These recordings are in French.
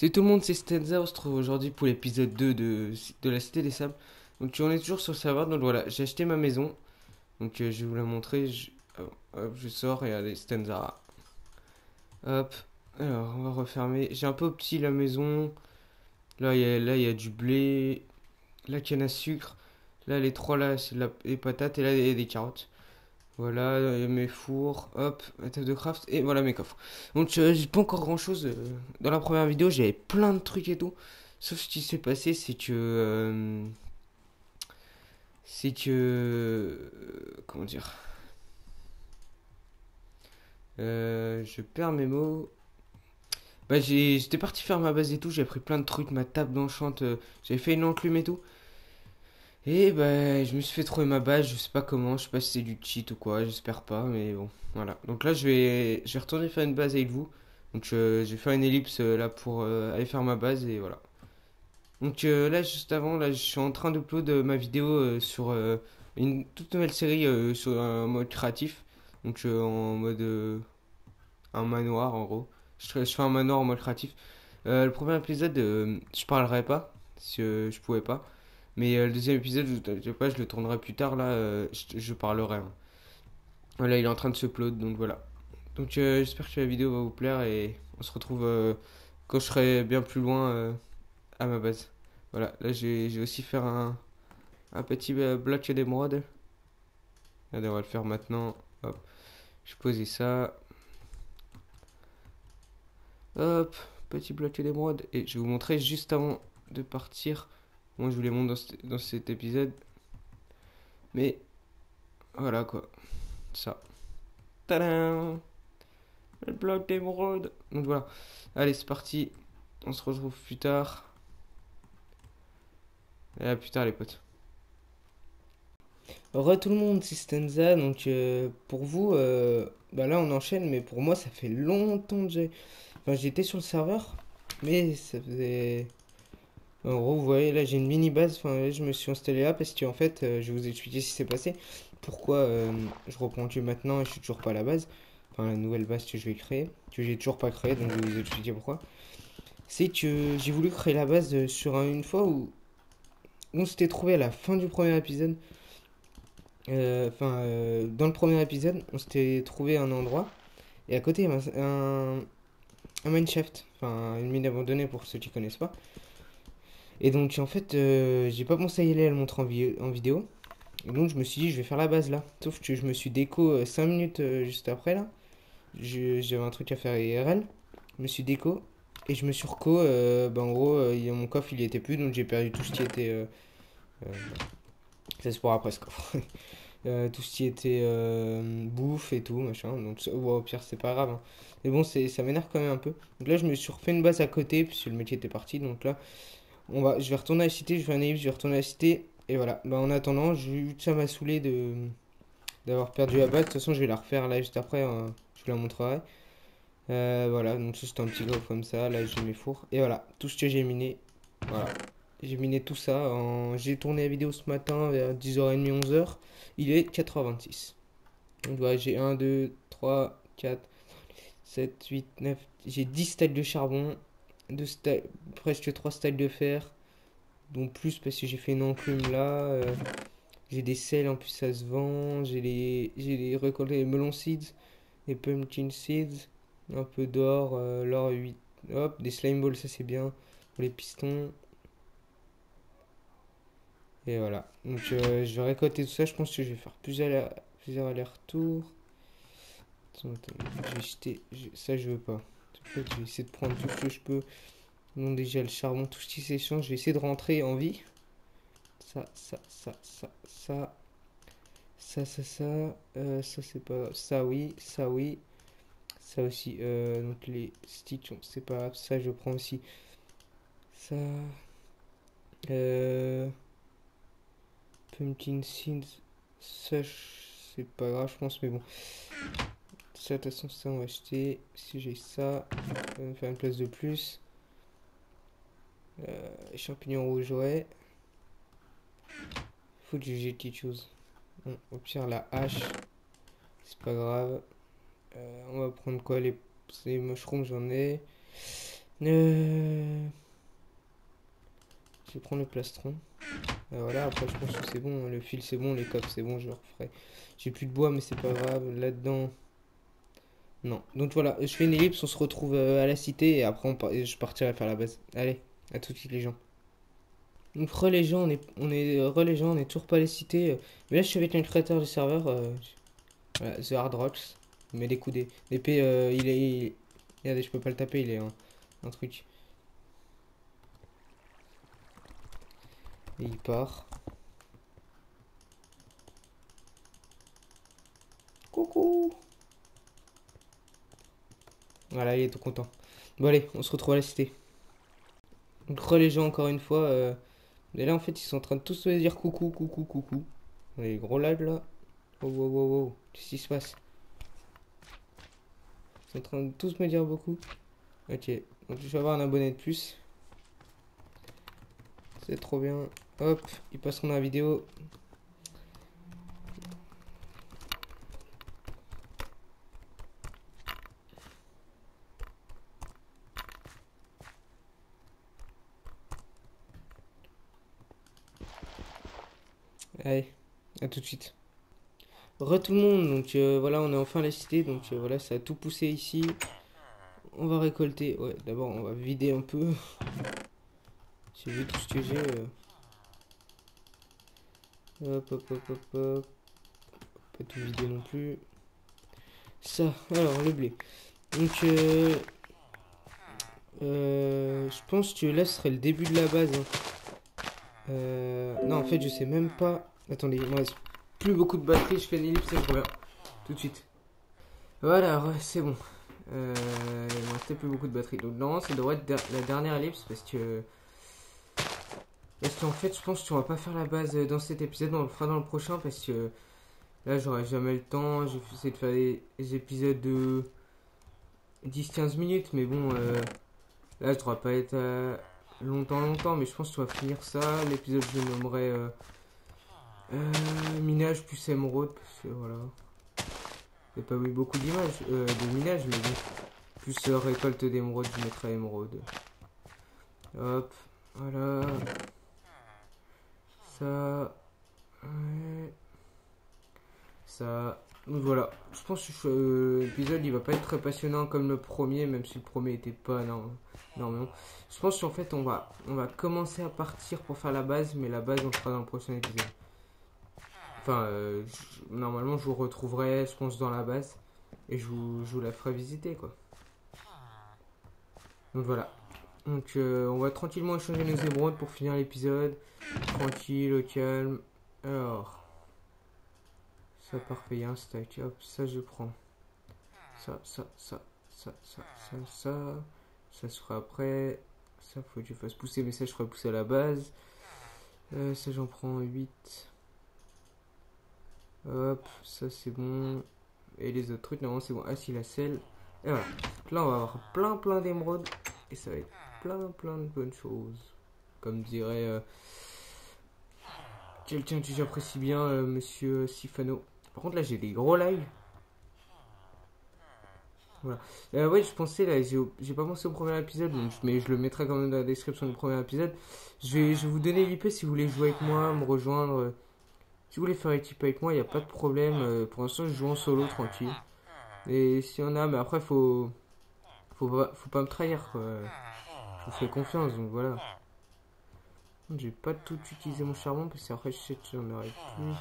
Salut tout le monde, c'est Stenza. On se trouve aujourd'hui pour l'épisode 2 de la Cité des Sables. Donc on est toujours sur le serveur. Donc voilà, j'ai acheté ma maison. Donc je vais vous la montrer. Hop, je sors et allez, Stenza. Hop. Alors on va refermer. J'ai un peu petit la maison. Là, il y a du blé. La canne à sucre. Là les trois là, c'est les patates. Et là il y a des carottes. Voilà, il y a mes fours. Hop, ma table de craft. Et voilà mes coffres. Donc j'ai pas encore grand chose. Dans la première vidéo, j'avais plein de trucs et tout. Sauf ce qui s'est passé, comment dire, je perds mes mots. Bah j'étais parti faire ma base et tout, j'ai pris plein de trucs, ma table d'enchante, j'avais fait une enclume et tout. Et bah je me suis fait trouver ma base, je sais pas comment, je sais pas si c'est du cheat ou quoi, j'espère pas, mais bon, voilà. Donc là je vais retourner faire une base avec vous. Donc je vais faire une ellipse là pour aller faire ma base et voilà. Donc là, juste avant, là, je suis en train d'upload ma vidéo sur une toute nouvelle série sur un mode créatif. Donc en mode un manoir en gros. Je fais un manoir en mode créatif. Le premier épisode, je parlerai pas, si je pouvais pas. Mais le deuxième épisode, je sais pas, je le tournerai plus tard là, je parlerai, hein. Voilà, il est en train de se upload, donc voilà. Donc j'espère que la vidéo va vous plaire et on se retrouve quand je serai bien plus loin à ma base. Voilà, là j'ai aussi faire un petit bloc d'émeraude. Allez, on va le faire maintenant. Hop, je posais ça. Hop, petit bloc d'émeraude. Et je vais vous montrer juste avant de partir. Moi, je vous les montre dans cet épisode. Mais voilà quoi, ça. Tadam! Le bloc d'émeraude. Donc voilà. Allez, c'est parti. On se retrouve plus tard. Et à plus tard, les potes. Re tout le monde, c'est Stenza. Donc pour vous, bah là on enchaîne, mais pour moi ça fait longtemps que j'étais sur le serveur, mais ça faisait. En gros, vous voyez là j'ai une mini base. Enfin, là, je me suis installé là parce qu'en fait, je vais vous expliquer ce qui s'est passé. Pourquoi je reprends que maintenant et je suis toujours pas à la base. Enfin, la nouvelle base que je vais créer, que j'ai toujours pas créée, donc je vais vous expliquer pourquoi. C'est que j'ai voulu créer la base sur une fois où on s'était trouvé à la fin du premier épisode. Dans le premier épisode, on s'était trouvé un endroit et à côté il y avait un mineshaft, enfin une mine abandonnée pour ceux qui connaissent pas. Et donc en fait, j'ai pas pensé à y aller à le montrer en vidéo. Et donc je me suis dit, je vais faire la base là. Sauf que je me suis déco 5 minutes juste après là. J'avais un truc à faire IRL. Je me suis déco et je me suis reco. Bah, en gros, mon coffre il y était plus donc j'ai perdu tout ce qui était. Euh, ça c'est pour après ce coffre. Tout ce qui était bouffe et tout, machin. Donc, bon, au pire, c'est pas grave, hein. Mais bon, ça m'énerve quand même un peu. Donc là, je me suis refait une base à côté, puisque le métier était parti. Donc là, je vais retourner à la cité, je vais un ellipse, je vais retourner à la cité. Et voilà. Bah, en attendant, ça m'a saoulé d'avoir perdu la base. De toute façon, je vais la refaire là juste après, je vous la montrerai. Voilà, donc ça, c'était un petit coffre comme ça. Là, j'ai mes fours. Et voilà, tout ce que j'ai miné. Voilà. J'ai miné tout ça. J'ai tourné la vidéo ce matin vers 10h30, 11h. Il est 4h26. Donc voilà, j'ai 1, 2, 3, 4, 7, 8, 9. J'ai 10 stacks de charbon. Presque 3 stacks de fer. Donc plus parce que j'ai fait une enclume là. J'ai des sels en plus, ça se vend. J'ai récolté les melon seeds, les pumpkin seeds. Un peu d'or, l'or 8. Hop, des slime balls, ça c'est bien. Pour les pistons. Et voilà. Donc je vais récolter tout ça. Je pense que je vais faire plusieurs allers-retours. Attends, je vais jeter. Ça, je veux pas. En fait, je vais essayer de prendre tout ce que je peux. Non, déjà le charbon, tout ce qui s'échange. Je vais essayer de rentrer en vie. Ça, ça, ça, ça, ça. Ça, c'est pas. Ça, oui. Ça, oui. Ça aussi. Donc les sticks, c'est pas grave. Ça, je prends aussi. Ça. Euh, Pumpkin seeds. Ça, c'est pas grave, je pense, mais bon. Ça, de toute façon, ça, on va acheter. Si j'ai ça, ça va me faire une place de plus. Champignons rouges, ouais. Faut que j'ai quelque chose. Bon, au pire, la hache, c'est pas grave. On va prendre quoi? Les mushrooms, j'en ai. Euh... Je vais prendre le plastron. Voilà, après je pense que c'est bon. Le fil c'est bon, les coques c'est bon, je le referai. J'ai plus de bois, mais c'est pas grave. Là-dedans. Non. Donc voilà, je fais une ellipse, on se retrouve à la cité et après je partirai faire la base. Allez, à tout de suite les gens. Donc les gens, les gens, on est toujours pas à la cité. Mais là je suis avec un créateur du serveur, voilà, The Hard Rocks. Mais des coups d'épée, regardez, je peux pas le taper, il est un truc. Et il part. Coucou. Voilà, il est tout content. Bon allez, on se retrouve à la cité. Donc les gens encore une fois. Et là en fait ils sont en train de tous se dire coucou, coucou, coucou. Les gros lags là. Oh, wow, wow, wow. Qu'est-ce qui se passe? Ils sont en train de tous me dire beaucoup. Ok, donc je vais avoir un abonné de plus. C'est trop bien. Hop, ils passeront dans la vidéo. Allez, à tout de suite. Tout le monde, donc voilà, on est enfin à la cité, donc voilà, ça a tout poussé ici. On va récolter, ouais, d'abord on va vider un peu. J'ai vu tout ce que j'ai. Hop, hop, hop, hop, hop. Pas tout vider non plus. Ça, alors le blé. Donc, je pense que là ce serait le début de la base, hein. Non, en fait, je sais même pas. Attendez, il me reste plus beaucoup de batterie. Je fais une ellipse et je reviens tout de suite. Voilà, ouais, c'est bon. Il me restait plus beaucoup de batterie. Donc, non, ça devrait être la dernière ellipse parce que. Parce qu'en fait, je pense qu'on va pas faire la base dans cet épisode. On le fera dans le prochain parce que là, j'aurai jamais le temps. J'ai essayé de faire des épisodes de 10-15 minutes. Mais bon, là, je devrais pas être longtemps. Mais je pense qu'on va finir ça. L'épisode, je le nommerai. Minage plus émeraude, parce que voilà. J'ai pas eu beaucoup d'images, de minage, mais bon. Plus récolte d'émeraude, je mettrai émeraude. Hop, voilà. Ça. Ouais. Ça. Donc voilà. Je pense que l'épisode il va pas être très passionnant comme le premier, même si le premier était pas non. Je pense qu'en fait on va commencer à partir pour faire la base, mais la base on le fera dans le prochain épisode. Enfin, normalement, je vous retrouverai, je pense, dans la base. Et je vous la ferai visiter, quoi. Donc voilà. Donc, on va tranquillement échanger nos émeraudes pour finir l'épisode. Tranquille, au calme. Alors. Ça, parfait, il y a un stack. Hop, ça, je prends. Ça. Ça sera après. Ça, faut que je fasse pousser, mais ça, je ferai pousser à la base. Ça, j'en prends 8. Hop, ça c'est bon. Et les autres trucs, normalement c'est bon. Ah si, la selle. Et voilà. Là on va avoir plein d'émeraudes. Et ça va être plein de bonnes choses. Comme dirait quelqu'un que j'apprécie bien, monsieur Sifano. Par contre là j'ai des gros lives. Voilà. Ouais, je pensais là, j'ai pas pensé au premier épisode, donc, mais je le mettrai quand même dans la description du premier épisode. Je vais vous donner l'IP si vous voulez jouer avec moi, me rejoindre. Si vous voulez faire équipe avec moi, il n'y a pas de problème. Pour l'instant, je joue en solo, tranquille. Et si on a, mais après, faut pas me trahir, quoi. Je vous fais confiance, donc voilà. J'ai pas tout utilisé mon charbon, parce qu'après, je sais que j'en aurai plus.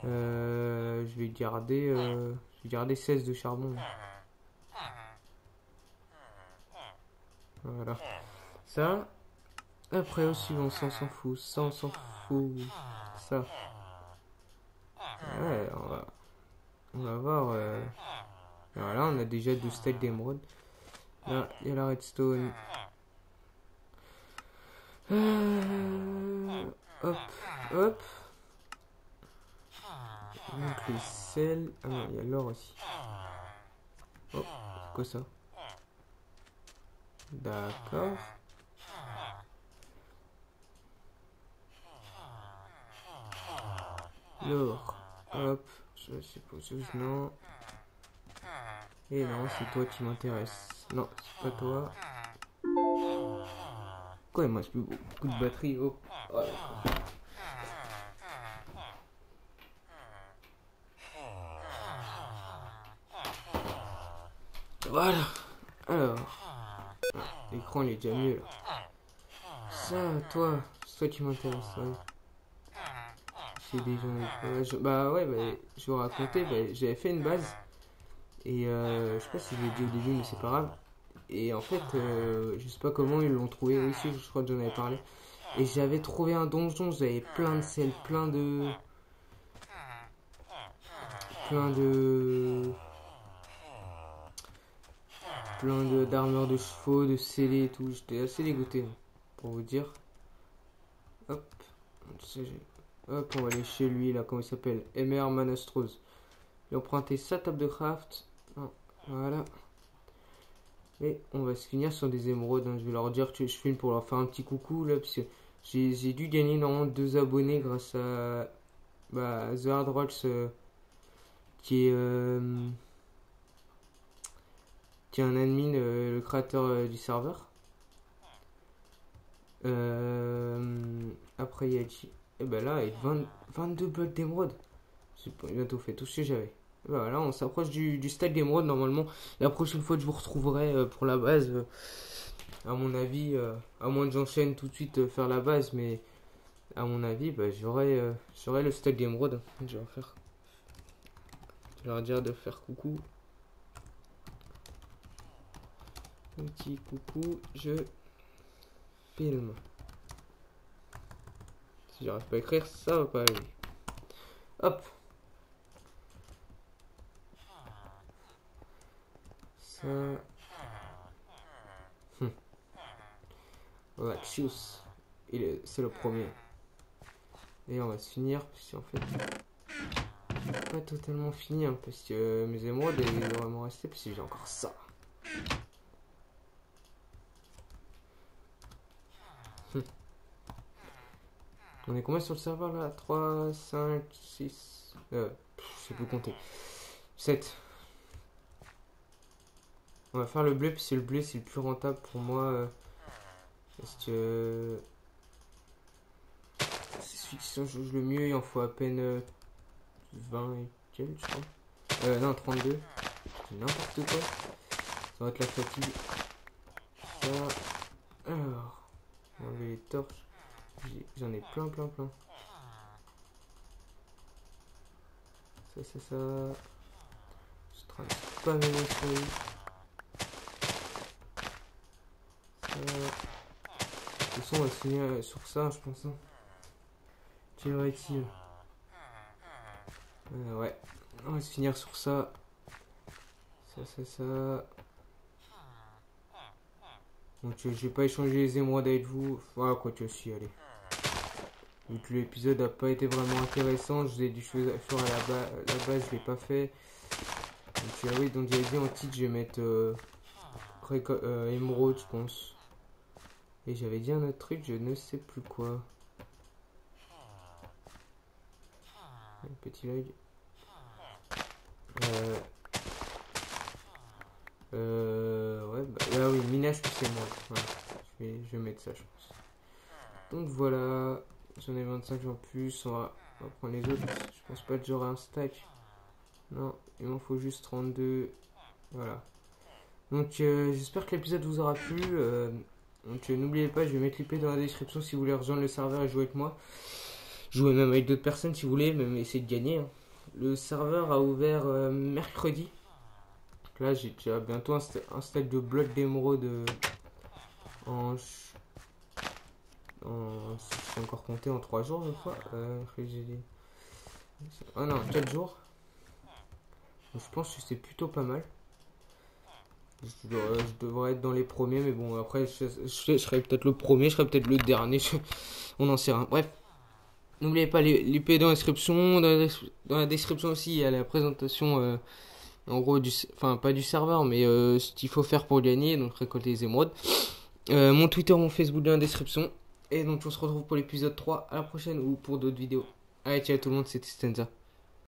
Je vais garder 16 de charbon. Voilà. Ça. Après aussi, on s'en fout. Ça, on s'en fout. Ça. Ouais, on va voir. Voilà, on a déjà 2 stacks d'émeraude. Là, il y a la redstone. Hop, hop. Donc les sels. Ah non, il y a l'or aussi. Oh, c'est quoi ça? D'accord. L'or. Hop, je suppose non. Et non, c'est toi qui m'intéresse. Non, c'est pas toi. Quoi, il me reste plus beaucoup de batterie. Oh. Oh, d'accord. Voilà. Alors, l'écran il est déjà mieux là. Ça, toi, c'est toi qui m'intéresse. Ouais. C'est des gens. Bah ouais, je vais vous raconter. J'avais fait une base. Et je sais pas si je l'ai dit au début, mais c'est pas grave. Et en fait, je sais pas comment ils l'ont trouvé. Oui, si, je crois que j'en avais parlé. Et j'avais trouvé un donjon, j'avais plein de sel, plein de, d'armures de chevaux, de scellés et tout. J'étais assez dégoûté, pour vous dire. Hop, hop, on va aller chez lui là, comment il s'appelle, Emer Manastros. Il a emprunté sa table de craft. Non, voilà. Et on va se finir sur des émeraudes. Hein. Je vais leur dire que je filme pour leur faire un petit coucou là, parce que j'ai dû gagner normalement 2 abonnés grâce à The Hard Rocks, qui est un admin, le créateur du serveur. Après, il y a dit, et ben là, il y a 22 blocs d'émeraude. J'ai bientôt fait tout ce que j'avais. Voilà, on s'approche du stade d'émeraude normalement. La prochaine fois que je vous retrouverai pour la base, à mon avis, à moins que j'enchaîne tout de suite faire la base, mais à mon avis, j'aurai le stade d'émeraude. Je vais leur dire de faire coucou. Petit coucou, je filme. Si j'arrive pas à écrire, ça va pas aller. Hop. Ça. Voilà, Chius. C'est le premier. Et on va se finir, parce qu'en fait, pas totalement fini, hein, parce que mes émeraudes, ils devraient m'en rester, parce que j'ai encore ça. On est combien sur le serveur là? 3, 5, 6. Je sais plus compter. 7. On va faire le bleu, puisque le bleu c'est le plus rentable pour moi. Parce que c'est celui qui se joue le mieux. Il en faut à peine 20 et quelques, je crois. Non, 32. C'est n'importe quoi. Ça va être la fatigue. Ça. Alors, on va enlever les torches. J'en ai plein. Ça. Je travaille pas mes souris. Ça. De toute façon, on va se finir sur ça, je pense. Hein. Quelle heure est-il? Ouais. On va se finir sur ça. Ça. Donc, je vais pas échanger les émeraudes avec vous. Voilà, quoi que si, allez. Vu que l'épisode n'a pas été vraiment intéressant, je vous ai dit faire à la base, je l'ai pas fait. Donc oui, donc j'avais dit en titre, je vais mettre émeraude, je pense. Et j'avais dit un autre truc, je ne sais plus quoi. Un petit lag. Ouais, là oui, minage plus émeraude. Voilà. Je vais mettre ça, je pense. Donc voilà. J'en ai 25 en plus, on va prendre les autres. Je pense pas que j'aurai un stack. Non, il m'en faut juste 32. Voilà. Donc j'espère que l'épisode vous aura plu. Donc n'oubliez pas, je vais mettre l'IP dans la description si vous voulez rejoindre le serveur et jouer avec moi. Jouer même avec d'autres personnes si vous voulez, même essayer de gagner. Hein. Le serveur a ouvert mercredi. Donc là j'ai déjà bientôt un stack de blocs d'émeraude si je encore compté en 3 jours, je crois. Ah non, 4 jours. Donc, je pense que c'est plutôt pas mal. Je devrais être dans les premiers, mais bon, après, je serai peut-être le premier, je serai peut-être le dernier. On en sait rien. Bref, n'oubliez pas l'IP dans la description. Dans la description aussi, il y a la présentation, en gros, enfin, pas du serveur, mais ce qu'il faut faire pour gagner, donc récolter les émeraudes. Mon Twitter, mon Facebook dans la description. Et donc on se retrouve pour l'épisode 3 à la prochaine ou pour d'autres vidéos. Allez, ciao tout le monde, c'était Stenza.